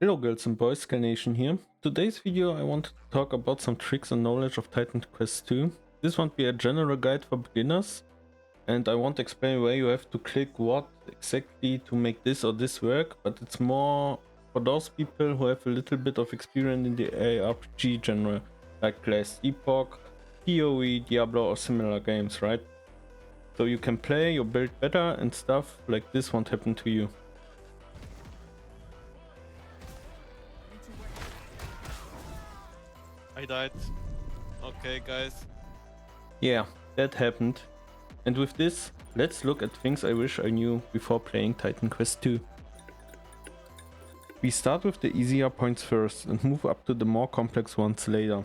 Hello girls and boys, Skill Nation here. Today's video I want to talk about some tricks and knowledge of Titan Quest 2. This won't be a general guide for beginners, and I won't explain where you have to click what exactly to make this or this work, but it's more for those people who have a little bit of experience in the ARPG genre, like Last Epoch, PoE, Diablo or similar games, right? So you can play your build better and stuff like this won't happen to you. I died. Okay, guys. Yeah, that happened. And with this, let's look at things I wish I knew before playing Titan Quest 2. We start with the easier points first and move up to the more complex ones later.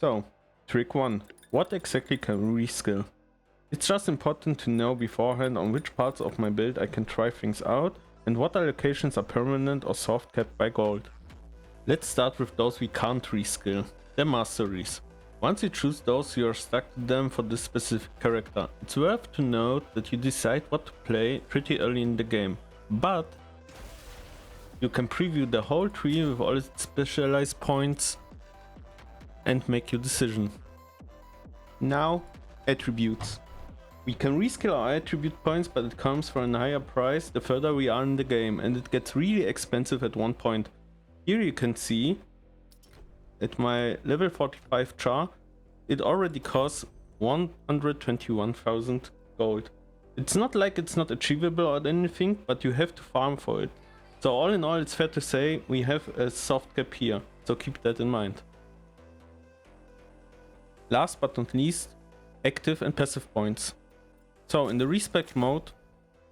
So, trick 1. What exactly can we reskill? It's just important to know beforehand on which parts of my build I can try things out and what allocations are permanent or soft capped by gold. Let's start with those we can't reskill, the masteries. Once you choose those, you are stuck to them for this specific character. It's worth to note that you decide what to play pretty early in the game, but you can preview the whole tree with all its specialized points and make your decision. Now, attributes. We can reskill our attribute points, but it comes for a higher price the further we are in the game, and it gets really expensive at one point. Here you can see at my level 45 char, it already costs 121,000 gold. It's not like it's not achievable or anything, but you have to farm for it. So all in all, it's fair to say we have a soft cap here, so keep that in mind. Last but not least, active and passive points. So in the Respec mode,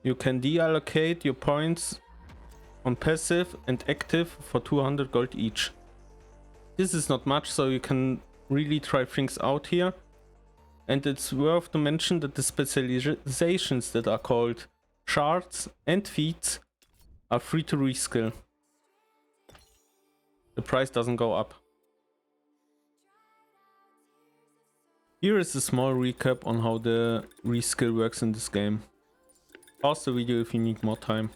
you can deallocate your points on passive and active for 200 gold each. This is not much, so you can really try things out here. And it's worth to mention that the specializations that are called shards and feats are free to reskill. The price doesn't go up. Here is a small recap on how the reskill works in this game. Pause the video if you need more time.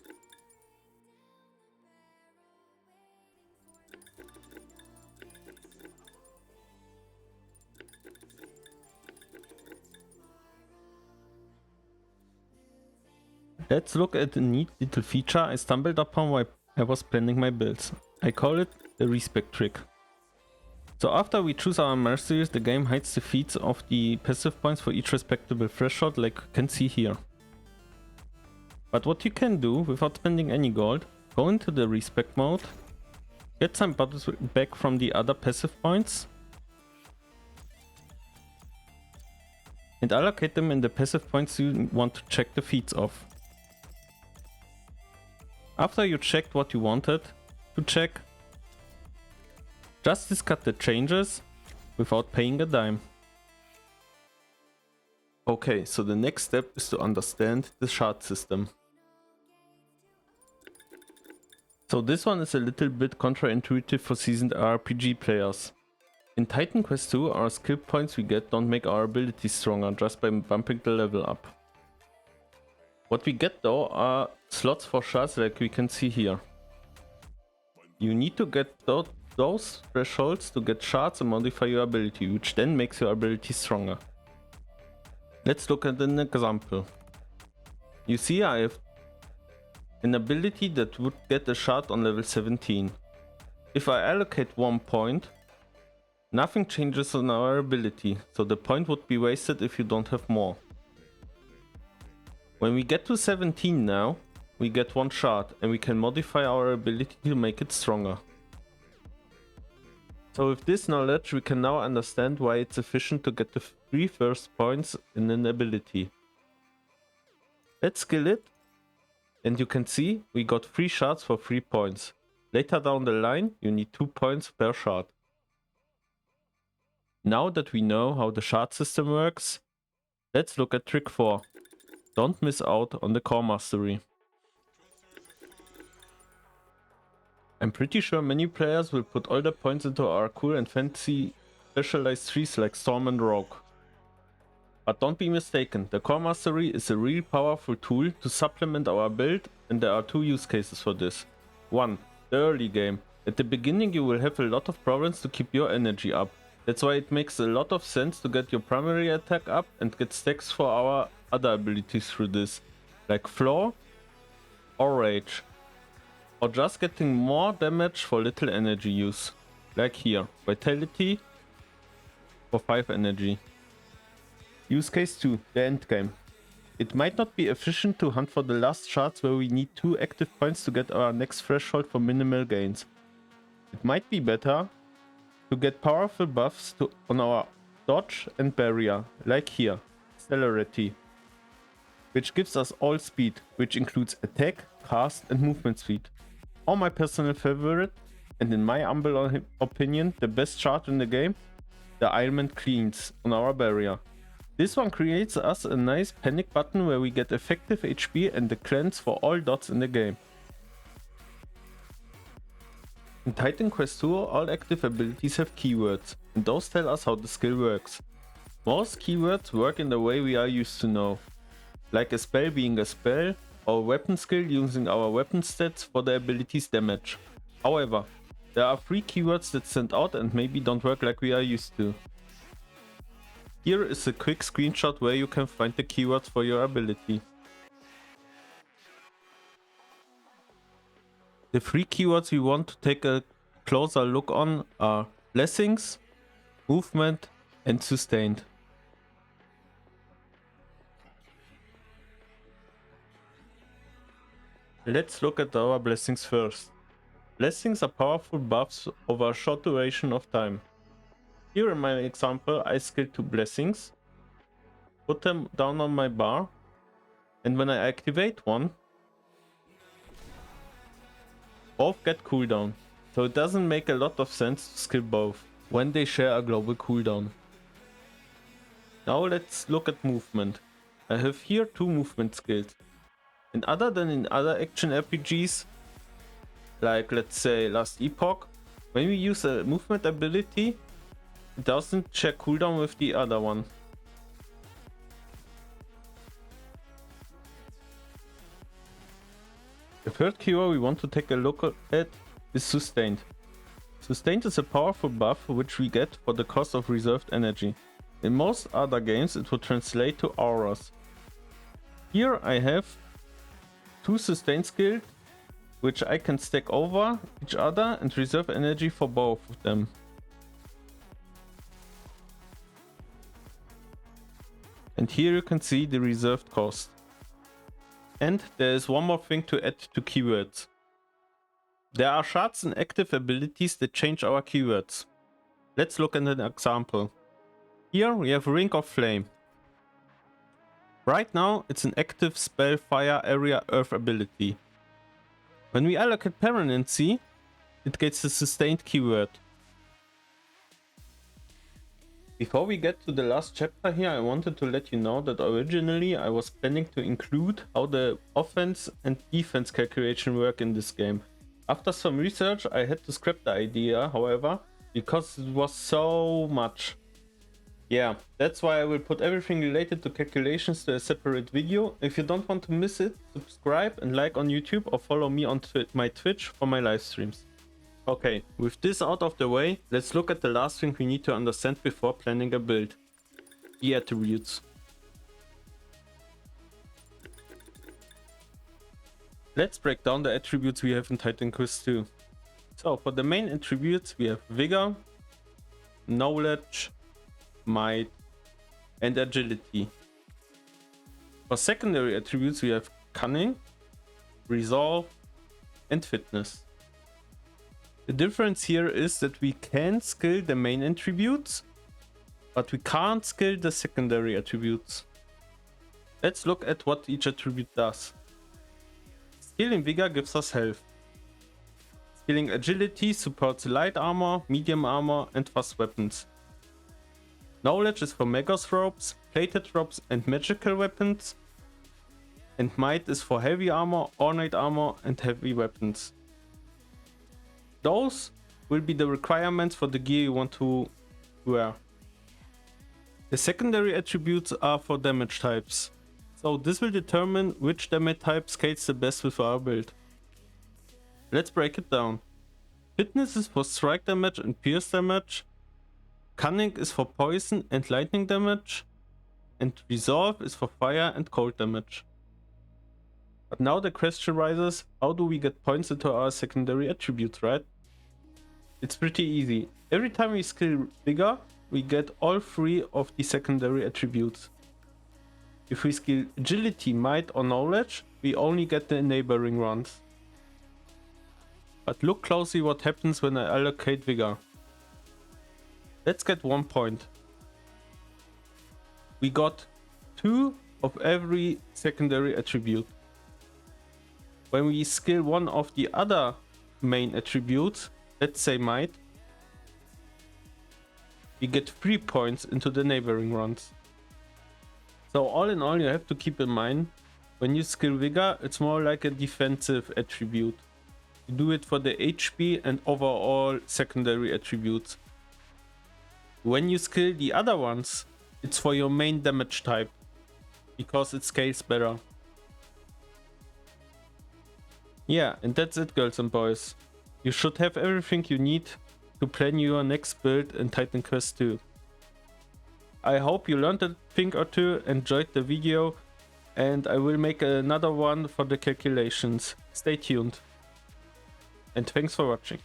Let's look at a neat little feature I stumbled upon while I was planning my builds. I call it the Respec Trick. So after we choose our mercenaries, the game hides the feats of the passive points for each respectable threshold, like you can see here. But what you can do without spending any gold, go into the Respec mode, get some buttons back from the other passive points, and allocate them in the passive points you want to check the feats of. After you checked what you wanted to check, just discard the changes without paying a dime. Okay, so the next step is to understand the shard system. So this one is a little bit counterintuitive for seasoned RPG players. In Titan Quest 2, our skill points we get don't make our abilities stronger just by bumping the level up. What we get though are slots for shards like we can see here. You need to get those thresholds to get shards and modify your ability, which then makes your ability stronger. Let's look at an example. You see I have an ability that would get a shard on level 17. If I allocate 1 point, nothing changes on our ability, so the point would be wasted if you don't have more. When we get to 17 now, we get 1 shard and we can modify our ability to make it stronger. So with this knowledge we can now understand why it's efficient to get the 3 first points in an ability. Let's skill it, and you can see we got 3 shards for 3 points. Later down the line you need 2 points per shard. Now that we know how the shard system works, let's look at trick 4. Don't miss out on the core mastery. I'm pretty sure many players will put all their points into our cool and fancy specialized trees like Storm and Rogue. But don't be mistaken, the core mastery is a real powerful tool to supplement our build, and there are 2 use cases for this. 1. the early game. At the beginning you will have a lot of problems to keep your energy up. That's why it makes a lot of sense to get your primary attack up and get stacks for our other abilities through this, like Floor or Rage. Or just getting more damage for little energy use, like here, Vitality for 5 energy. Use case 2, the endgame. It might not be efficient to hunt for the last shards where we need 2 active points to get our next threshold for minimal gains. It might be better to get powerful buffs on our dodge and barrier, like here, Celerity, which gives us all speed, which includes attack, cast and movement speed. Or my personal favorite, and in my humble opinion the best shard in the game, the ailment cleans on our barrier. This one creates us a nice panic button where we get effective HP and the cleanse for all dots in the game. In Titan Quest 2 all active abilities have keywords, and those tell us how the skill works. Most keywords work in the way we are used to know, like a spell being a spell, or a weapon skill using our weapon stats for the ability's damage. However, there are 3 keywords that stand out and maybe don't work like we are used to. Here is a quick screenshot where you can find the keywords for your ability. The 3 keywords we want to take a closer look on are Blessings, Movement and Sustained. Let's look at our blessings first. Blessings are powerful buffs over a short duration of time. Here in my example I skill 2 blessings, put them down on my bar, and when I activate one, both get cooldown. So it doesn't make a lot of sense to skill both when they share a global cooldown. Now let's look at movement. I have here 2 movement skills. And other than in other action RPGs, like let's say Last Epoch, when we use a movement ability, it doesn't share cooldown with the other one. The third keyword we want to take a look at is Sustained. Sustained is a powerful buff which we get for the cost of reserved energy. In most other games it would translate to auras. Here I have 2 sustain skills which I can stack over each other and reserve energy for both of them. And here you can see the reserved cost. And there is one more thing to add to keywords. There are shards and active abilities that change our keywords. Let's look at an example. Here we have Ring of Flame. Right now it's an active spell Fire Area Earth ability. When we allocate permanency, it gets the sustained keyword. Before we get to the last chapter here, I wanted to let you know that originally I was planning to include how the offense and defense calculation work in this game. After some research I had to scrap the idea, however, because it was so much. Yeah, that's why I will put everything related to calculations to a separate video. If you don't want to miss it, subscribe and like on YouTube or follow me on my Twitch for my live streams. Okay, with this out of the way, let's look at the last thing we need to understand before planning a build. The attributes. Let's break down the attributes we have in Titan Quest 2. So for the main attributes we have Vigor, Knowledge, Might and Agility. For secondary attributes we have Cunning, Resolve and Fitness. The difference here is that we can skill the main attributes, but we can't skill the secondary attributes. Let's look at what each attribute does. Skilling Vigor gives us health. Skilling Agility supports light armor, medium armor and fast weapons. Knowledge is for Magos ropes, plated ropes and magical weapons. And Might is for heavy armor, ornate armor and heavy weapons. Those will be the requirements for the gear you want to wear. The secondary attributes are for damage types. So this will determine which damage type scales the best with our build. Let's break it down. Fitness is for strike damage and pierce damage. Cunning is for poison and lightning damage. And Resolve is for fire and cold damage. But now the question rises, how do we get points into our secondary attributes, right? It's pretty easy. Every time we skill Vigor, we get all 3 of the secondary attributes. If we skill Agility, Might or Knowledge, we only get the neighboring ones. But look closely what happens when I allocate Vigor. Let's get 1 point. We got 2 of every secondary attribute. When we skill one of the other main attributes, let's say Might, we get 3 points into the neighboring runs. So all in all, you have to keep in mind, when you skill Vigor, it's more like a defensive attribute. You do it for the HP and overall secondary attributes. When you skill the other ones, it's for your main damage type, because it scales better. Yeah, and that's it, girls and boys. You should have everything you need to plan your next build in Titan Quest 2. I hope you learned a thing or two, enjoyed the video, and I will make another one for the calculations. Stay tuned. And thanks for watching.